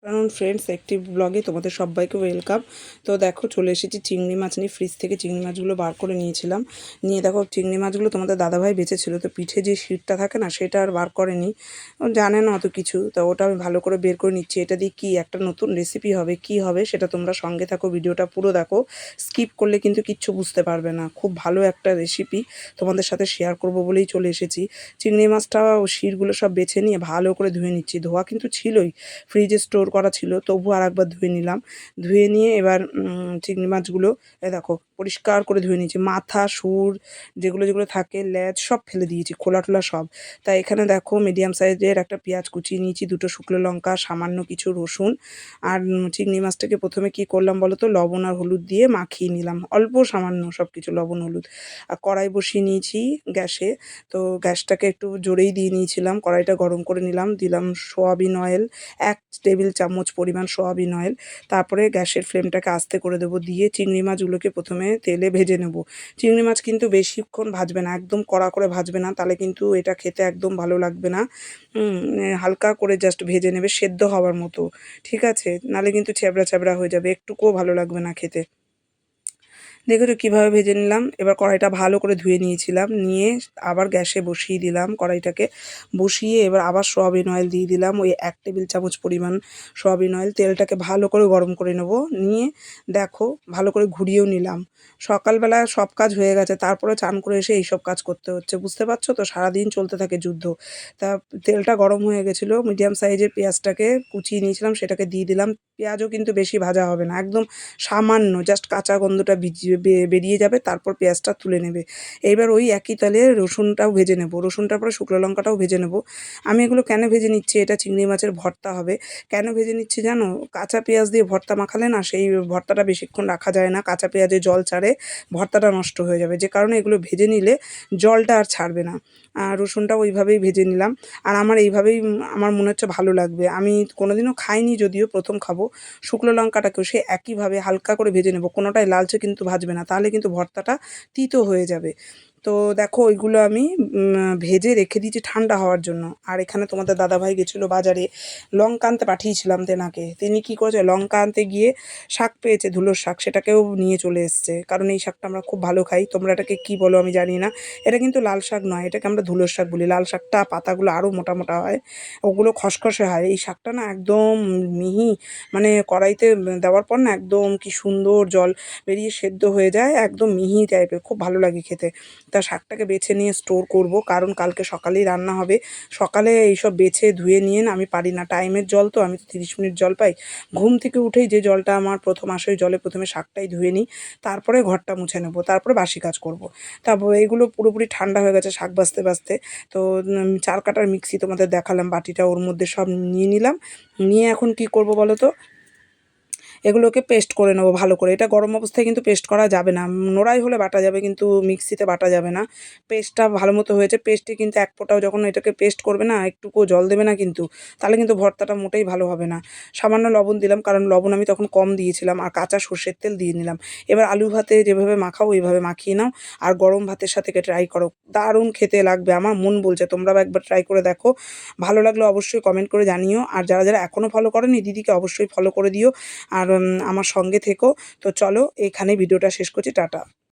কারণ ফ্রেন্ডস একটি ব্লগে তোমাদের সবাইকে ওয়েলকাম। তো দেখো চলে এসেছি চিংড়ি মাছ নিয়ে। ফ্রিজ থেকে চিংড়ি মাছগুলো বার করে নিয়েছিলাম। নিয়ে দেখো চিংড়ি মাছগুলো তোমাদের দাদাভাই বেঁচেছিল, তো পিঠে যে শিটটা থাকে না সেটা আর বার করেনি, ও জানে না অত কিছু। তো ওটা আমি ভালো করে বের করে নিচ্ছি। এটা দিয়ে কি একটা নতুন রেসিপি হবে, কি হবে সেটা তোমরা সঙ্গে থাকো, ভিডিওটা পুরো দেখো। স্কিপ করলে কিন্তু কিচ্ছু বুঝতে পারবে না। খুব ভালো একটা রেসিপি তোমাদের সাথে শেয়ার করব বলেই চলে এসেছি। চিংড়ি মাছটা ও শিরগুলো সব বেছে নিয়ে ভালো করে ধুয়ে নিচ্ছি। ধোয়া কিন্তু ছিলই, ফ্রিজে স্টোর করা ছিল, তবু আরেকবার ধুয়ে নিলাম। ধুয়ে নিয়ে এবার চিংড়ি মাছগুলো দেখো পরিষ্কার করে ধুয়ে নিয়েছি। মাথা, সুর যেগুলো যেগুলো থাকে, লেজ সব ফেলে দিয়েছি, খোলা টোলা সব। তাই এখানে দেখো মিডিয়াম সাইজের একটা পেঁয়াজ কুচিয়ে নিয়েছি, দুটো শুকনো লঙ্কা, সামান্য কিছু রসুন। আর চিংড়ি মাছটাকে প্রথমে কি করলাম বলো তো, লবণ আর হলুদ দিয়ে মাখিয়ে নিলাম, অল্প সামান্য সব কিছু লবণ হলুদ। আর কড়াই বসিয়ে নিয়েছি গ্যাসে। তো গ্যাসটাকে একটু জোরেই দিয়ে নিয়েছিলাম, কড়াইটা গরম করে নিলাম, দিলাম সোয়াবিন অয়েল, 1 টেবিল চামচ পরিমাণ সোয়াবিন অয়েল। তারপরে গ্যাসের ফ্লেমটাকে আস্তে করে দেবো, দিয়ে চিংড়ি মাছগুলোকে প্রথমে তেলে ভেজে নেব। চিংড়ি মাছ কিন্তু বেশিক্ষণ ভাজবে না, একদম কড়া করে ভাজবে না, তাহলে কিন্তু এটা খেতে একদম ভালো লাগবে না। হালকা করে জাস্ট ভেজে নেবে, সেদ্ধ হওয়ার মতো, ঠিক আছে? নাহলে কিন্তু ছ্যাবড়া ছ্যাবড়া হয়ে যাবে, একটুকুও ভালো লাগবে না খেতে। দেখেছো কীভাবে ভেজে নিলাম। এবার কড়াইটা ভালো করে ধুয়ে নিয়েছিলাম, নিয়ে আবার গ্যাসে বসিয়ে দিলাম কড়াইটাকে। বসিয়ে এবার আবার সয়াবিন অয়েল দিয়ে দিলাম, ওই 1 টেবিল চামচ পরিমাণ সয়াবিন অয়েল। তেলটাকে ভালো করে গরম করে নেব। নিয়ে দেখো ভালো করে ঘুরিয়েও নিলাম। সকালবেলা সব কাজ হয়ে গেছে, তারপরে চান করে এসে এইসব কাজ করতে হচ্ছে, বুঝতে পারছো তো? সারাদিন চলতে থাকে যুদ্ধ। তা তেলটা গরম হয়ে গেছিলো, মিডিয়াম সাইজের পেঁয়াজটাকে কুচিয়ে নিয়েছিলাম সেটাকে দিয়ে দিলাম। পেঁয়াজও কিন্তু বেশি ভাজা হবে না, একদম সামান্য জাস্ট কাঁচা গন্ধটা বেরিয়ে যাবে, তারপর পেঁয়াজটা তুলে নেবে। এইবার ওই একই তেলে রসুনটাও ভেজে নেব, রসুনটার পরে শুকনো লঙ্কাটাও ভেজে নেব। আমি এগুলো কেন ভেজে নিচ্ছি, এটা চিংড়ি মাছের ভর্তা হবে। কেন ভেজে নিচ্ছি জানো? কাঁচা পেঁয়াজ দিয়ে ভর্তা মাখালে না সেই ভর্তাটা বেশিক্ষণ রাখা যায় না, কাঁচা পেঁয়াজে জল ছাড়ে, ভর্তাটা নষ্ট হয়ে যাবে। যে কারণে এগুলো ভেজে নিলে জলটা আর ছাড়বে না। আর রসুনটাও ওইভাবেই ভেজে নিলাম। আর আমার এইভাবেই আমার মনে হচ্ছে ভালো লাগবে। আমি কোনোদিনও খাইনি, যদিও প্রথম খাবো। শুকনো লঙ্কাটাকেও সে একইভাবে হালকা করে ভেজে নেব, কোনোটাই লালচে কিন্তু ভাজবে না, তাহলে কিন্তু ভর্তাটা তিতো হয়ে যাবে। তো দেখো ওইগুলো আমি ভেজে রেখে দিয়েছি ঠান্ডা হওয়ার জন্য। আর এখানে তোমাদের দাদাভাই গেছিলো বাজারে, লঙ্কা আনতে পাঠিয়েছিলাম তেনাকে। তিনি কী করেছে, লঙ্কা আনতে গিয়ে শাক পেয়েছে, ধুলোর শাক, সেটাকেও নিয়ে চলে এসছে। কারণ এই শাকটা আমরা খুব ভালো খাই, তোমরা এটাকে কী বলো আমি জানি না। এটা কিন্তু লাল শাক নয়, এটাকে আমরা ধুলোর শাক বলি। লাল শাকটা পাতাগুলো আরও মোটা মোটা হয়, ওগুলো খসখসে হয়। এই শাকটা না একদম মিহি, মানে কড়াইতে দেওয়ার পর না একদম কি সুন্দর জল বেরিয়ে সেদ্ধ হয়ে যায়, একদম মিহি টাইপের, খুব ভালো লাগে খেতে। তা শাকটাকে বেছে নিয়ে স্টোর করব, কারণ কালকে সকালেই রান্না হবে। সকালে এইসব বেছে ধুয়ে নিয়ে না আমি পারি না, টাইমের জল তো, আমি তো 30 মিনিট জল পাই। ঘুম থেকে উঠেই যে জলটা আমার প্রথম আসে, ওই জলে প্রথমে শাকটাই ধুয়ে নিই, তারপরে ঘরটা মুছে নেব, তারপরে বাসি কাজ করব। তারপর এইগুলো পুরোপুরি ঠান্ডা হয়ে গেছে শাক বাছতে বাছতে। তো 4 কাটার মিক্সি তোমাদের দেখালাম, বাটিটা, ওর মধ্যে সব নিয়ে নিলাম। নিয়ে এখন কি করব বলো তো, এগুলোকে পেস্ট করে নেবো ভালো করে। এটা গরম অবস্থায় কিন্তু পেস্ট করা যাবে না, নোড়াই হলে বাটা যাবে, কিন্তু মিক্সিতে বাটা যাবে না। পেস্টটা ভালো মতো হয়েছে, পেস্টে কিন্তু এক ফোঁটাও, যখন এটাকে পেস্ট করবে না একটুকুও জল দেবে না কিন্তু, তাহলে কিন্তু ভর্তাটা মোটেই ভালো হবে না। সামান্য লবণ দিলাম, কারণ লবণ আমি তখন কম দিয়েছিলাম, আর কাঁচা সর্ষের তেল দিয়ে নিলাম। এবার আলু ভাতে যেভাবে মাখাও ওইভাবে মাখিয়ে নাও, আর গরম ভাতের সাথে ট্রাই করো, দারুণ খেতে লাগবে, আমার মন বলছে। তোমরাও একবার ট্রাই করে দেখো, ভালো লাগলে অবশ্যই কমেন্ট করে জানিও। আর যারা যারা এখনও ফলো করেনি, দিদিকে অবশ্যই ফলো করে দিও। আর আমার সঙ্গে থেকো। তো চলো এখানেই ভিডিওটা শেষ করছি, টাটা।